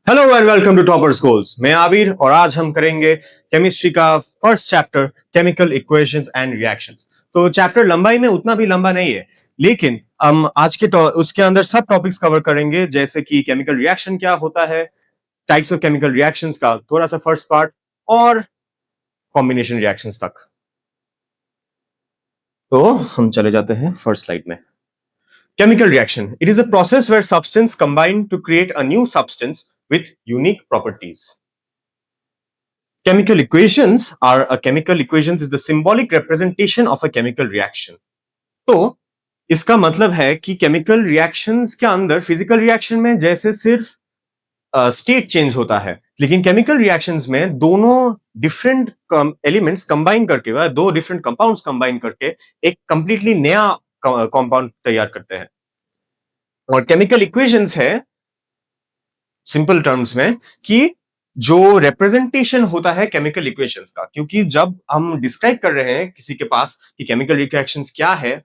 Hello and welcome to toppers goals. मैं आबिर और आज हम करेंगे केमिस्ट्री का first chapter chemical equations and reactions. तो चैप्टर लंबाई में उतना भी लंबा नहीं है, लेकिन हम आज के उसके अंदर सब टॉपिक्स कवर करेंगे, जैसे कि केमिकल रिएक्शन क्या होता है, टाइप्स ऑफ केमिकल रिएक्शंस का थोड़ा सा फर्स्ट पार्ट और कॉम्बिनेशन रिएक्शंस तक। तो हम चले जाते हैं फर्स्ट स्लाइड में। Chemical reaction. It is a process where substance combine to create a new substance with unique properties. Chemical equations are a chemical equations is the symbolic representation of a chemical reaction. तो इसका मतलब है कि chemical reactions के अंदर physical reaction में जैसे सिर्फ स्टेट चेंज होता है, लेकिन केमिकल रिएक्शंस में दोनों डिफरेंट एलिमेंट्स कंबाइन करके दो डिफरेंट कंपाउंड्स कंबाइन करके एक कंप्लीटली नया कंपाउंड तैयार करते हैं। और केमिकल इक्वेशंस है सिंपल टर्म्स में कि जो रिप्रेजेंटेशन होता है केमिकल इक्वेशंस का, क्योंकि जब हम डिस्क्राइब कर रहे हैं किसी के पास कि केमिकल रिएक्शंस क्या है,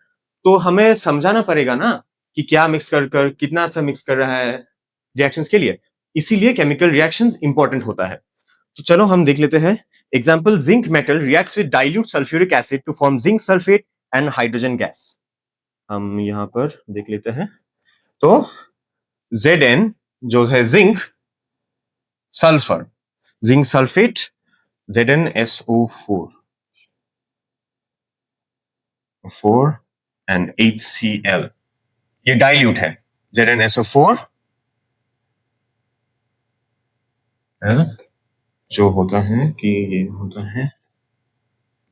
तो हमें समझाना पड़ेगा ना कि क्या मिक्स कर कितना सा मिक्स कर रहा है रिएक्शंस के लिए। इसीलिए केमिकल रिएक्शंस इंपॉर्टेंट होता है। तो चलो हम देख लेते हैं example. Zinc metal reacts with dilute sulphuric acid to form zinc sulphate and hydrogen gas. हम यहां पर देख लेते हैं। तो Zn जो है zinc sulphur, zinc sulphate ZnSO4 4 and HCl, ये डाइल्यूट है। ZnSO4 जो होता है कि ये होता है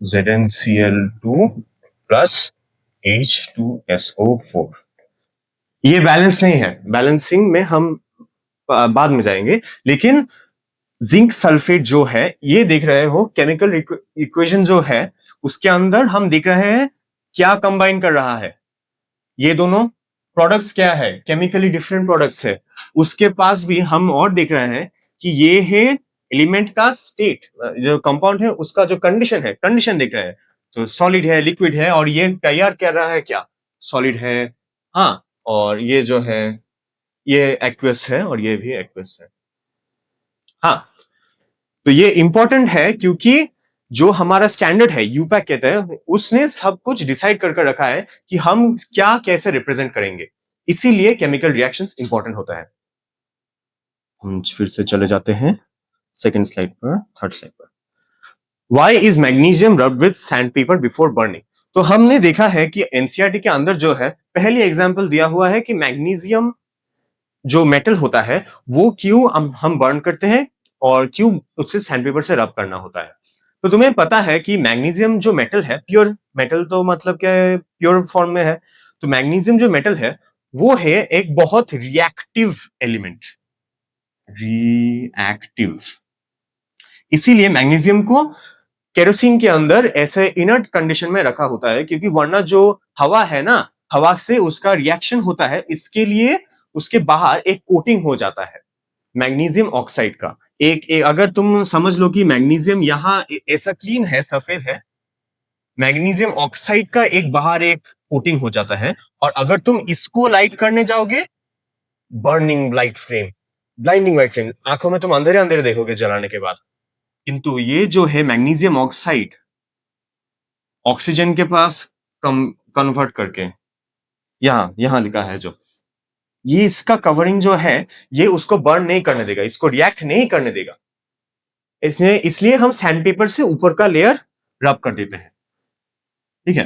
ZnCl2 प्लस H2SO4। ये बैलेंस नहीं है, बैलेंसिंग में हम बाद में जाएंगे, लेकिन जिंक सल्फेट जो है ये देख रहे हो केमिकल इक्वेशन जो है उसके अंदर हम देख रहे हैं क्या कंबाइन कर रहा है। ये दोनों प्रोडक्ट्स क्या है, केमिकली डिफरेंट प्रोडक्ट्स है। उसके पास भी हम और देख रहे हैं कि ये है एलिमेंट का स्टेट, जो कंपाउंड है उसका जो कंडीशन है, कंडीशन देख रहे हैं। तो सॉलिड है, लिक्विड है, और ये तैयार कर रहा है क्या, सॉलिड है। हाँ, और ये जो है ये एक्वस है और ये भी एक्वस है। हाँ, तो ये इंपॉर्टेंट है क्योंकि जो हमारा स्टैंडर्ड है यूपैक कहते हैं, उसने सब कुछ डिसाइड करके रखा है कि हम क्या कैसे रिप्रेजेंट करेंगे। इसीलिए केमिकल रिएक्शंस इंपॉर्टेंट होता है। हम फिर से चले जाते हैं सेकंड स्लाइड पर, थर्ड स्लाइड पर। Why is magnesium rubbed with sandpaper before burning? तो हमने देखा है कि एनसीईआरटी के अंदर जो है पहली एग्जांपल दिया हुआ है कि मैग्नीशियम जो मेटल होता है वो क्यों हम बर्न करते हैं और क्यों उससे सैंडपेपर से रब करना होता है। तो तुम्हें पता है कि मैग्नीशियम जो मेटल है, प्योर मेटल तो मतलब क्या है, प्योर फॉर्म में है। तो मैग्नीशियम जो मेटल है वो है एक बहुत रिएक्टिव एलिमेंट, रिएक्टिव। इसीलिए मैग्नीशियम को केरोसिन के अंदर ऐसे इनर्ट कंडीशन में रखा होता है, क्योंकि वरना जो हवा है ना, हवा से उसका रिएक्शन होता है, इसके लिए उसके बाहर एक कोटिंग हो जाता है मैग्नीशियम ऑक्साइड का। एक अगर तुम समझ लो कि मैग्नीशियम यहाँ ऐसा क्लीन है, सरफेस है, मैग्नीशियम ऑक्साइड का एक बाहर एक कोटिंग हो जाता है, और अगर तुम इसको लाइट करने जाओगे, burning light flame, blinding light flame, आंखों में तुम अंधेरे अंधेरे देखोगे जलाने के बाद। किंतु ये जो है मैग्नीशियम ऑक्साइड ऑक्सीजन के पास कन्वर्ट करके, यहां यहां लिखा है जो, ये इसका कवरिंग जो है ये उसको बर्न नहीं करने देगा, इसको रिएक्ट नहीं करने देगा। इसलिए हम सैंडपेपर से ऊपर का लेयर रब कर देते हैं। ठीक है,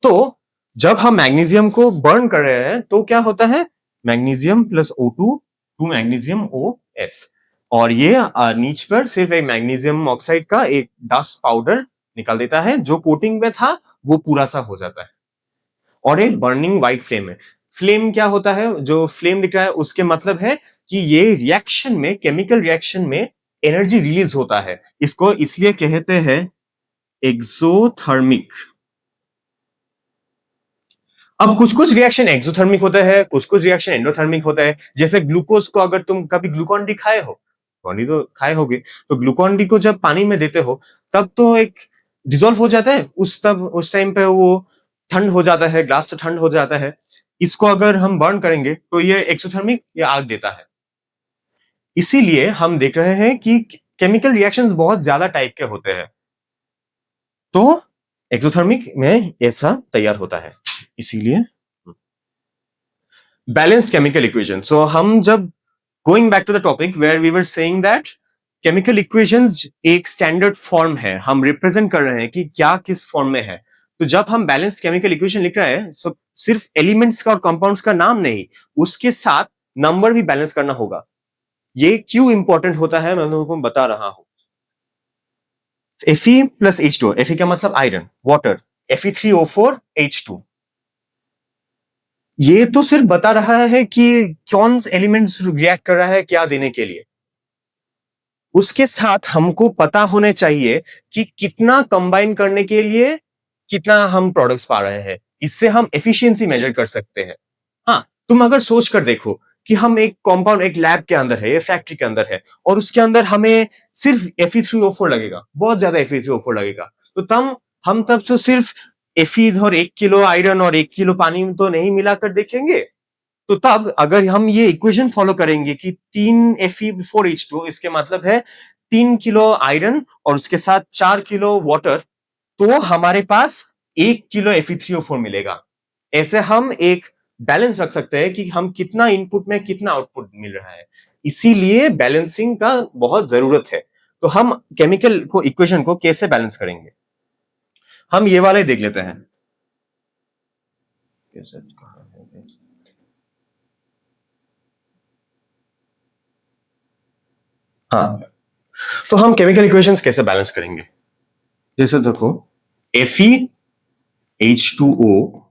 तो जब हम मैग्नीशियम को बर्न कर रहे हैं तो क्या होता है, magnesium plus O2 to magnesium OS, और ये नीच पर सिर्फ एक मैग्नीशियम ऑक्साइड का एक डस्ट पाउडर निकाल देता है, जो कोटिंग में था वो पूरा सा हो जाता है, और एक बर्निंग व्हाइट फ्लेम है। फ्लेम क्या होता है, जो फ्लेम दिख रहा है उसके मतलब है कि ये रिएक्शन में, केमिकल रिएक्शन में एनर्जी रिलीज होता है। इसको इसलिए कहते हैं एक्सोथर्मिक। अब कुछ कुछ रिएक्शन एक्सोथर्मिक होता है, कुछ कुछ रिएक्शन एंडोथर्मिक होता है। जैसे ग्लूकोज को, अगर तुम कभी ग्लूकॉन डी खाए हो, ग्लूकॉन तो खाए होगे, तो ग्लूकॉन डी को जब पानी में देते हो तब तो एक डिसॉल्व हो जाता है, उस टाइम पे वो ठंड हो जाता है, ग्लास तो ठंड हो जाता है। इसको अगर हम बर्न करेंगे तो ये एक्सोथर्मिक, ये आग देता है। इसीलिए हम देख रहे हैं कि केमिकल रिएक्शंस बहुत ज्यादा टाइप के होते हैं, तो एक्सोथर्मिक में ऐसा तैयार होता है। इसीलिए बैलेंस्ड केमिकल इक्वेशन। सो हम जब going back to the topic where we were saying that chemical equations एक स्टैंडर्ड फॉर्म है, हम रिप्रेजेंट कर रहे हैं कि क्या किस फॉर्म में है। तो जब हम बैलेंस्ड केमिकल इक्वेशन लिख रहे हैं, सिर्फ एलिमेंट्स का और कंपाउंड्स का नाम नहीं, उसके साथ नंबर भी बैलेंस करना होगा। ये क्यों इंपॉर्टेंट होता है मैं लोगों को बता रहा हूं। Fe प्लस H2, Fe का मतलब आयरन, वाटर, Fe3O4H2। ये तो सिर्फ बता रहा है कि कौन एलिमेंट्स रिएक्ट कर रहा है क्या देने के लिए। उसके साथ हमको पता होने चाहिए कि कितना कंबाइन करने के लिए कितना हम प्रोडक्ट्स पा रहे हैं। इससे हम एफिशिएंसी मेजर कर सकते हैं। हाँ, तुम अगर सोच कर देखो कि हम एक कंपाउंड एक लैब के अंदर है, ये फैक्ट्री के अंदर है, और उसके अंदर हमें सिर्फ Fe3O4 लगेगा, बहुत ज्यादा Fe3O4 लगेगा, तो तब तो सिर्फ Fe और 1 किलो आयरन और 1 किलो पानी तो नहीं मिलाकर देखेंगे। तो तब अगर हम ये इक्वेशन फॉलो करेंगे कि 3Fe4H2, इसके मतलब है 3 किलो आयरन और उसके साथ 4 किलो वाटर, तो हमारे पास 1 किलो Fe3O4 मिलेगा। ऐसे हम एक बैलेंस रख सकते हैं कि हम कितना इनपुट में कितना आउटपुट मिल रहा है। इसीलिए बैलेंसिंग का बहुत जरूरत है। तो हम केमिकल को इक्वेशन को कैसे बैलेंस करेंगे, हम ये वाले देख लेते हैं। हाँ, तो हम केमिकल इक्वेशंस कैसे बैलेंस करेंगे। जैसे देखो, FeH2O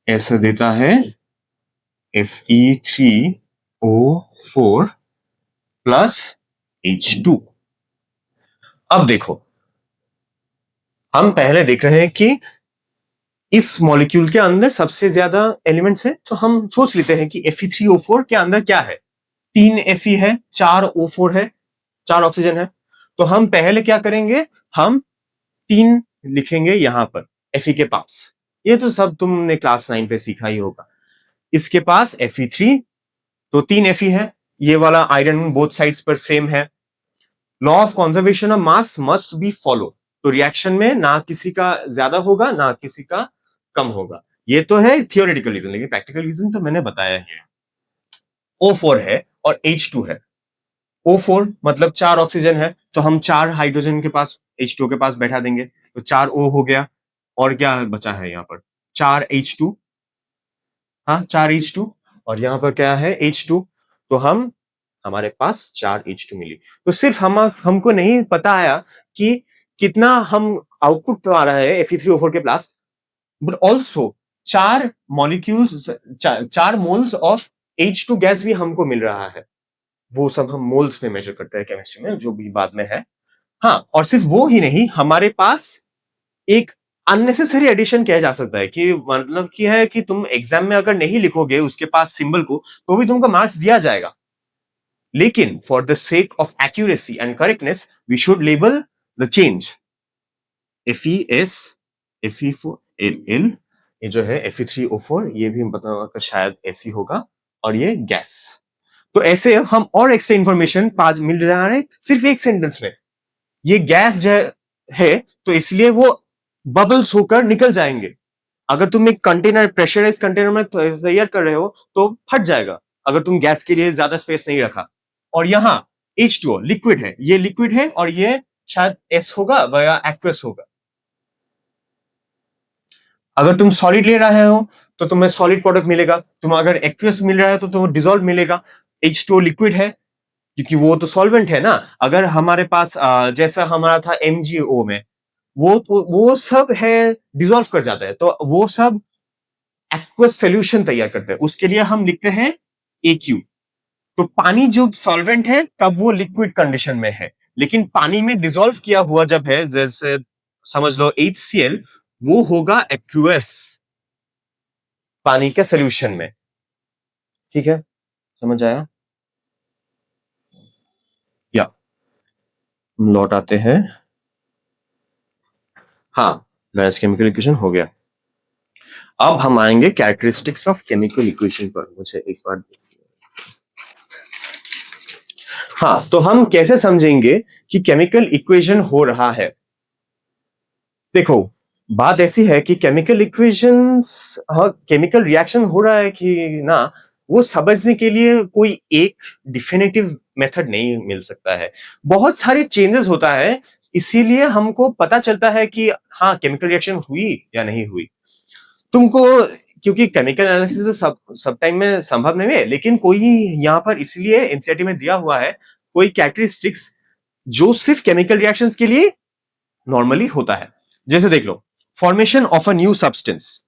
ऐसे देता है Fe3O4 प्लस H2। अब देखो, हम पहले देख रहे हैं कि इस मॉलिक्यूल के अंदर सबसे ज्यादा एलिमेंट्स है, तो हम सोच लेते हैं कि Fe3O4 के अंदर क्या है। 3 Fe है, 4 O4 है, 4 ऑक्सीजन है। तो हम पहले क्या करेंगे, हम 3 लिखेंगे यहां पर Fe के पास। ये तो सब तुमने क्लास 9 पे सीखा ही होगा। इसके पास Fe3, तो 3 Fe है, ये वाला आयरन बोथ साइड्स पर सेम है। Law of conservation of mass must be follow, तो रिएक्शन में ना किसी का ज्यादा होगा ना किसी का कम होगा। ये तो है थियोरेटिकल रीजन, लेकिन प्रैक्टिकल रीजन तो मैंने बताया ही है। O4 है और H2 है। O4 मतलब 4 ऑक्सीजन है, तो हम 4 हाइड्रोजन के पास H2 के पास बैठा देंगे, तो 4O हो गया। और क्या बचा है यहाँ पर, 4H2। हाँ, 4H2, और यहाँ पर क्या है H2। तो हमारे पास 4H2 मिली। तो सिर्फ हमको नहीं पता आया कि कितना हम आउटपुट पा रहा है Fe3O4 के पास, but also 4 molecules, 4 moles of H2 gas भी हमको मिल रहा है। वो सब हम मोल्स में मेजर करते हैं केमिस्ट्री में, जो भी बाद में है। हाँ, और सिर्फ वो ही नहीं, हमारे पास एक अननेसेसरी एडिशन किया जा सकता है, कि मतलब की है कि तुम एग्जाम में अगर नहीं लिखोगे उसके पास सिंबल को, तो भी तुमको मार्क्स दिया जाएगा। लेकिन for the sake of accuracy and correctness we should label the change. FeS, Fe4L, ये जो है Fe3O4, ये भी बताओ शायद ऐसी होगा, और ये गैस। तो ऐसे हम और एक्स्ट्रा इंफॉर्मेशन मिल रहा है सिर्फ एक सेंटेंस में। ये गैस जो है, तो इसलिए वो बबल्स होकर निकल जाएंगे। अगर तुम एक कंटेनर, प्रेशराइज कंटेनर में तैयार कर रहे हो तो फट जाएगा, अगर तुम गैस के लिए ज्यादा स्पेस नहीं रखा। और यहाँ H2O लिक्विड है, ये लिक्विड है, और ये शायद S होगा या एक्वस होगा। अगर तुम सॉलिड ले रहे हो तो तुम्हें सॉलिड प्रोडक्ट मिलेगा, तुम अगर एक्वस मिल रहा है तो तुम्हें डिसॉल्व मिलेगा। H2O लिक्विड है क्योंकि वो तो सॉल्वेंट है ना। अगर हमारे पास जैसा हमारा था MgO में, वो सब है डिसॉल्व कर जाता है, तो वो सब एक्वस सॉल्यूशन तैयार करते हैं, उसके लिए हम लिखते हैं AQ। तो पानी जो सॉल्वेंट है तब वो लिक्विड कंडीशन में है, लेकिन पानी में डिसॉल्व किया हुआ जब है, जैसे समझ लो HCl, वो होगा एक्वस पानी के सोल्यूशन में। ठीक है, समझ आया। या लौट आते हैं। हाँ, बैलेंस केमिकल इक्वेशन हो गया। अब हम आएंगे कैरेक्टरिस्टिक्स ऑफ केमिकल इक्वेशन पर। मुझे एक बार हाँ, तो हम कैसे समझेंगे कि केमिकल इक्वेशन हो रहा है? देखो, बात ऐसी है कि केमिकल इक्वेशंस, हाँ, केमिकल रिएक्शन हो रहा है कि ना, वो समझने के लिए कोई एक डिफिनेटिव मेथड नहीं मिल सकता है। बहुत सारे चेंजेस होता है, इसीलिए हमको पता चलता है कि हाँ, केमिकल रिएक्शन हुई या नहीं हुई। तुमको, क्योंकि केमिकल एनालिसिस तो सब टाइम में संभव नहीं है, लेकिन कोई यहाँ पर इसलिए एनसीईआरटी में दिया हुआ है कोई कैरेक्टरिस्टिक्स जो सिर्फ केमिकल रिएक्शंस के लिए नॉर्मली होता है। जैसे देख लो, formation of a new substance.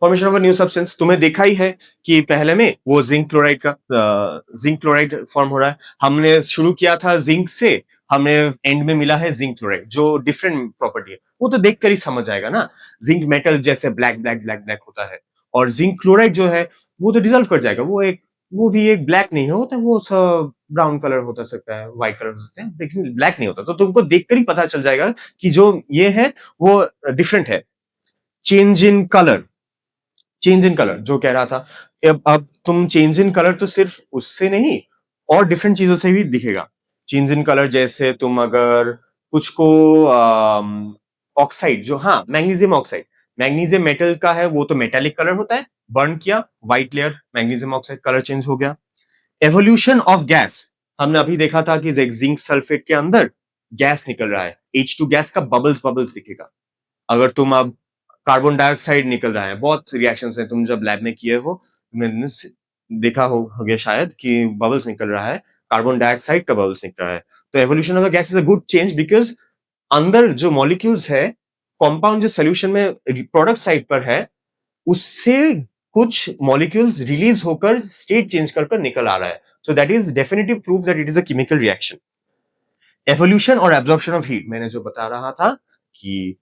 Formation of a new substance तुम्हें देखा ही है कि पहले में वो जिंक क्लोराइड फॉर्म हो रहा है। हमने शुरू किया था जिंक से, हमने एंड में मिला है जिंक क्लोराइड जो डिफरेंट प्रॉपर्टी है, वो तो देखकर ही समझ जाएगा ना। जिंक मेटल जैसे ब्लैक ब्लैक ब्लैक ब्लैक होता है, और जिंक क्लोराइड जो है वो तो डिजोल्व कर जाएगा, वो भी एक ब्लैक नहीं होता, वो सब ब्राउन कलर होता सकता है, व्हाइट कलर हो सकता है, लेकिन ब्लैक नहीं होता। तो तुमको देखकर ही पता चल जाएगा कि जो ये है वो डिफरेंट है। Change in colour, change in colour जो कह रहा था, अब तुम चेंज इन कलर तो सिर्फ उससे नहीं, और डिफरेंट चीजों से भी दिखेगा। चेंज इन कलर जैसे तुम अगर कुछ को ऑक्साइड, जो हाँ मैग्नीशियम ऑक्साइड, मैग्नीशियम मेटल का है, वो तो मेटेलिक कलर होता है, बर्न किया white layer magnesium oxide, colour change हो गया। एवोल्यूशन ऑफ गैस, हमने अभी देखा था कि जिंक सल्फेट के अंदर गैस निकल रहा है, H2 गैस का बबल्स बबल्स दिखेगा। अगर तुम अब कार्बन डाइऑक्साइड निकल रहा है, बहुत रिएक्शंस हैं, तुम जब लैब में किए हो, तुमने देखा होगा शायद कि बबल्स निकल रहा है, कार्बन डाइऑक्साइड का बबल्स निकल रहा है। तो evolution of gas is a good change, because अंदर जो मॉलिक्यूल्स है, कंपाउंड जो सोल्यूशन में प्रोडक्ट साइड पर है, उससे कुछ मॉलिक्यूल्स रिलीज होकर स्टेट चेंज कर निकल आ रहा है। So that is definitive proof that it is a chemical reaction. Evolution और एब्जॉर्प्शन ऑफ हीट, मैंने जो बता रहा था कि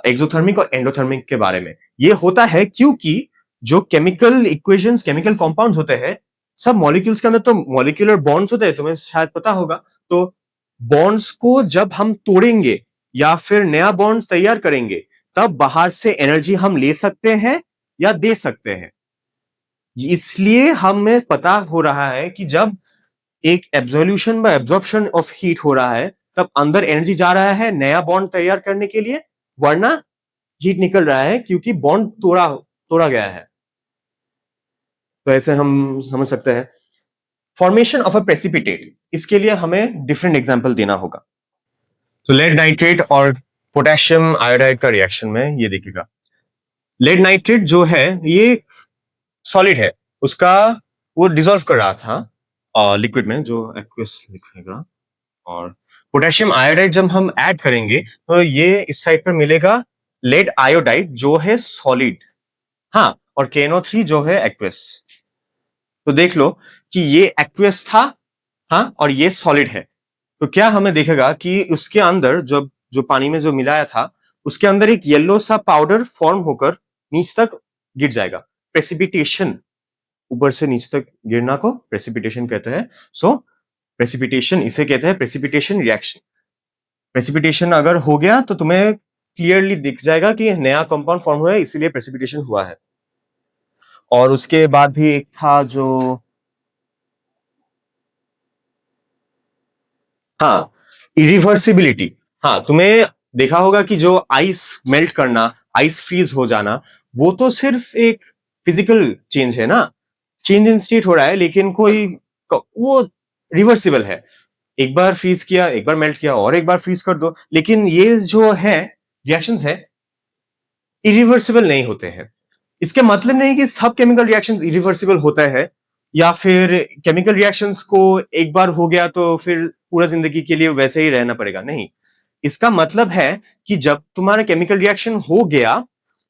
एक्सोथर्मिक और एंडोथर्मिक के बारे में, ये होता है क्योंकि जो केमिकल इक्वेशंस, केमिकल कंपाउंड्स होते हैं, सब मॉलिक्यूल्स के अंदर तो मॉलिक्यूलर बॉन्ड्स होते हैं, तुम्हें शायद पता होगा। तो बॉन्ड्स को जब हम तोड़ेंगे या फिर नया बॉन्ड्स तैयार करेंगे, तब बाहर से एनर्जी हम ले सकते हैं या दे सकते हैं। इसलिए हमें पता हो रहा है कि जब एक एब्जोल्यूशन व एब्जॉर्प्शन ऑफ हीट हो रहा है, तब अंदर एनर्जी जा रहा है नया बॉन्ड तैयार करने के लिए, वरना हीट निकल रहा है क्योंकि बॉन्ड तोड़ा तोड़ा गया है। तो ऐसे हम समझ सकते हैं। फॉर्मेशन ऑफ अ प्रेसिपिटेट, इसके लिए हमें डिफरेंट एग्जांपल देना होगा। तो लेड नाइट्रेट और पोटेशियम आयोडाइड का रिएक्शन में ये देखिएगा, लेड नाइट्रेट जो है ये सॉलिड है, उसका वो डिसॉल्व कर रहा था लिक्विड में, जो एक्वस लिखेगा। और पोटेशियम आयोडाइड जब हम ऐड करेंगे तो ये इस साइड पर मिलेगा लेड आयोडाइड जो है सॉलिड, हाँ, और KNO3 जो है एक्वस। तो देख लो कि ये एक्वस था, हाँ, और ये सॉलिड है। तो क्या हमें देखेगा कि उसके अंदर जब जो पानी में जो मिलाया था, उसके अंदर एक येलो सा पाउडर फॉर्म होकर नीच तक गिर जाएगा। प्रेसिपिटेशन, ऊपर से नीच तक गिरना को प्रेसिपिटेशन कहते हैं। सो प्रेसिपिटेशन, इसे कहते हैं प्रेसिपिटेशन रिएक्शन। प्रेसिपिटेशन अगर हो गया तो तुम्हें क्लियरली दिख जाएगा कि नया कंपाउंड फॉर्म हुआ है, इसीलिए प्रेसिपिटेशन हुआ है। और उसके बाद भी एक था जो, हाँ, इरिवर्सिबिलिटी। हाँ, तुम्हें देखा होगा कि जो आइस मेल्ट करना, आइस फ्रीज हो जाना, वो तो सिर्फ एक फिजिकल चेंज है ना, चेंज इन स्टेट हो रहा है, लेकिन कोई वो रिवर्सिबल है। एक बार फ्रीज किया, एक बार मेल्ट किया, और एक बार फ्रीज कर दो, लेकिन ये जो है रिएक्शंस है, इरिवर्सिबल नहीं होते हैं। इसके मतलब नहीं कि सब केमिकल रिएक्शंस इरिवर्सिबल होते हैं, या फिर केमिकल रिएक्शंस को एक बार हो गया तो फिर पूरा जिंदगी के लिए वैसे ही रहना पड़ेगा, नहीं। इसका मतलब है कि जब तुम्हारा केमिकल रिएक्शन हो गया,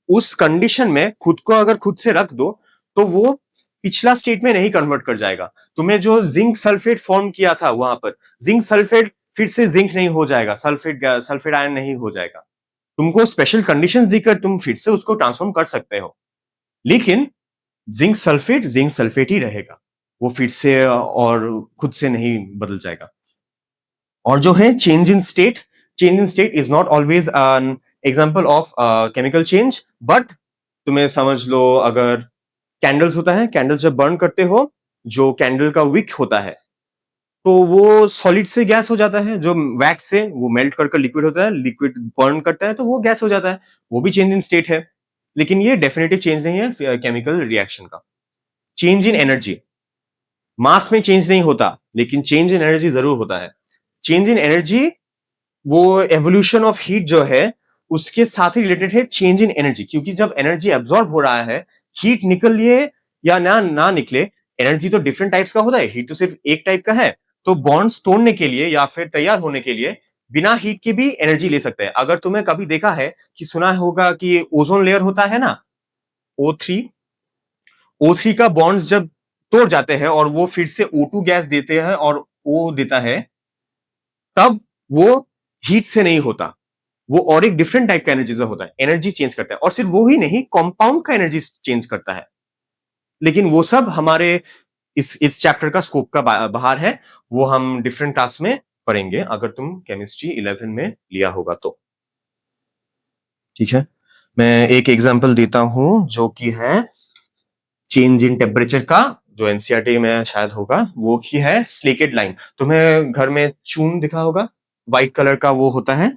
उस कंडीशन में खुद को अगर खुद से रख दो, तो वो पिछला स्टेट में नहीं कन्वर्ट कर जाएगा। तुम्हें जो जिंक सल्फेट फॉर्म किया था वहां पर, जिंक सल्फेट फिर से जिंक नहीं हो जाएगा, सल्फेट आयन नहीं हो जाएगा। तुमको स्पेशल कंडीशंस देकर तुम फिर से उसको ट्रांसफॉर्म कर सकते हो, लेकिन जिंक सल्फेट ही रहेगा, वो फिर से और खुद से नहीं बदल जाएगा। और जो है change in state is not always an example of chemical change, but तुम्हें समझ लो, अगर कैंडल्स होता है, कैंडल्स जब बर्न करते हो, जो कैंडल का विक होता है, तो वो सॉलिड से गैस हो जाता है, जो वैक्स से वो मेल्ट कर लिक्विड होता है, लिक्विड बर्न करता है तो वो गैस हो जाता है, वो भी चेंज इन स्टेट है। लेकिन ये डेफिनेटिव चेंज नहीं है केमिकल रिएक्शन का। चेंज इन एनर्जी, मास में चेंज नहीं होता लेकिन चेंज इन एनर्जी जरूर होता है। चेंज इन एनर्जी वो एवोल्यूशन ऑफ हीट जो है उसके साथ ही रिलेटेड है चेंज इन एनर्जी, क्योंकि जब एनर्जी एब्जॉर्ब हो रहा है, हीट निकलिए या ना ना निकले, एनर्जी तो डिफरेंट टाइप्स का होता है, हीट तो सिर्फ एक टाइप का है। तो बॉन्ड्स तोड़ने के लिए या फिर तैयार होने के लिए बिना हीट के भी एनर्जी ले सकते हैं। अगर तुम्हें कभी देखा है कि सुना होगा कि ओजोन लेयर होता है ना, O3, O3 का बॉन्ड्स जब तोड़ जाते हैं और वो फिर से O2 गैस देते हैं और O देता है, तब वो हीट से नहीं होता, वो और एक डिफरेंट टाइप का एनर्जी से होता है, एनर्जी चेंज करता है। और सिर्फ वो ही नहीं, कंपाउंड का एनर्जी चेंज करता है। लेकिन वो सब हमारे इस चैप्टर का स्कोप का बाहर है, वो हम डिफरेंट क्लास में पढ़ेंगे अगर तुम केमिस्ट्री 11 में लिया होगा तो। ठीक है, मैं एक एग्जांपल देता हूं जो कि है चेंज इन टेम्परेचर का, जो एनसीईआरटी में शायद होगा, वो ही है स्लेकेड लाइन। तुम्हें घर में चून दिखा होगा, व्हाइट कलर का वो होता है,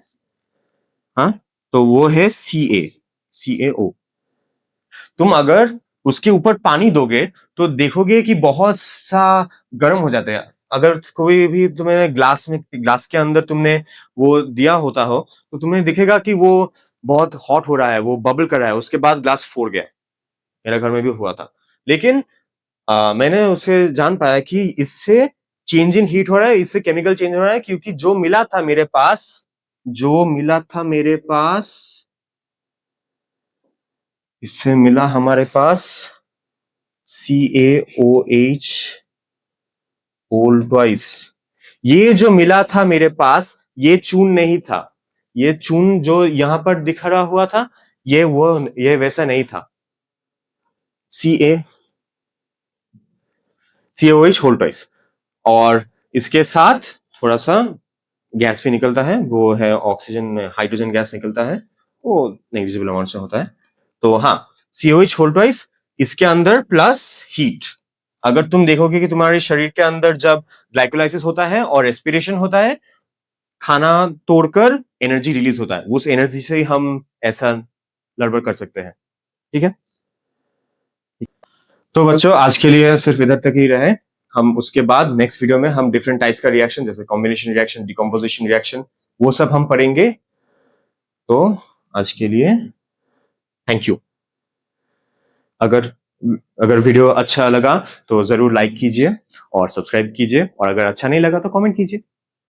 हाँ, तो वो है CaO। तुम अगर उसके ऊपर पानी दोगे तो देखोगे कि बहुत सा गर्म हो जाता है। अगर कोई भी तुम्हें ग्लास के अंदर तुमने वो दिया होता हो तो तुम्हें दिखेगा कि वो बहुत हॉट हो रहा है, वो बबल कर रहा है, उसके बाद ग्लास फोड़ गया। मेरे घर में भी हुआ था। लेकिन मैंने उसे जान पाया कि इससे चेंज इन हीट हो रहा है, इससे केमिकल चेंज हो रहा है, क्योंकि जो मिला था मेरे पास, इससे मिला हमारे पास CaOH होल ट्वाइस। ये जो मिला था मेरे पास, ये चून नहीं था, ये चून जो यहां पर दिखा हुआ था, ये वैसा नहीं था। CaOH होल ट्वाइस, और इसके साथ थोड़ा सा गैस भी निकलता है, वो है ऑक्सीजन, हाइड्रोजन गैस निकलता है, वो नेग्लिजिबल अमाउंट से होता है। तो हाँ, COH होल ट्वाइस, इसके अंदर प्लस हीट। अगर तुम देखोगे कि तुम्हारे शरीर के अंदर जब ग्लाइकोलाइसिस होता है और रेस्पिरेशन होता है, खाना तोड़कर एनर्जी रिलीज होता है, उस एनर्जी से ही हम ऐसा लड़बड़ कर सकते हैं। ठीक है, तो बच्चों आज के लिए सिर्फ इधर तक ही रहे। हम उसके बाद नेक्स्ट वीडियो में हम डिफरेंट टाइप्स का रिएक्शन, जैसे कॉम्बिनेशन रिएक्शन, डिकम्पोजिशन रिएक्शन, वो सब हम पढ़ेंगे। तो आज के लिए थैंक यू। अगर अगर वीडियो अच्छा लगा तो जरूर लाइक कीजिए और सब्सक्राइब कीजिए, और अगर अच्छा नहीं लगा तो कमेंट कीजिए।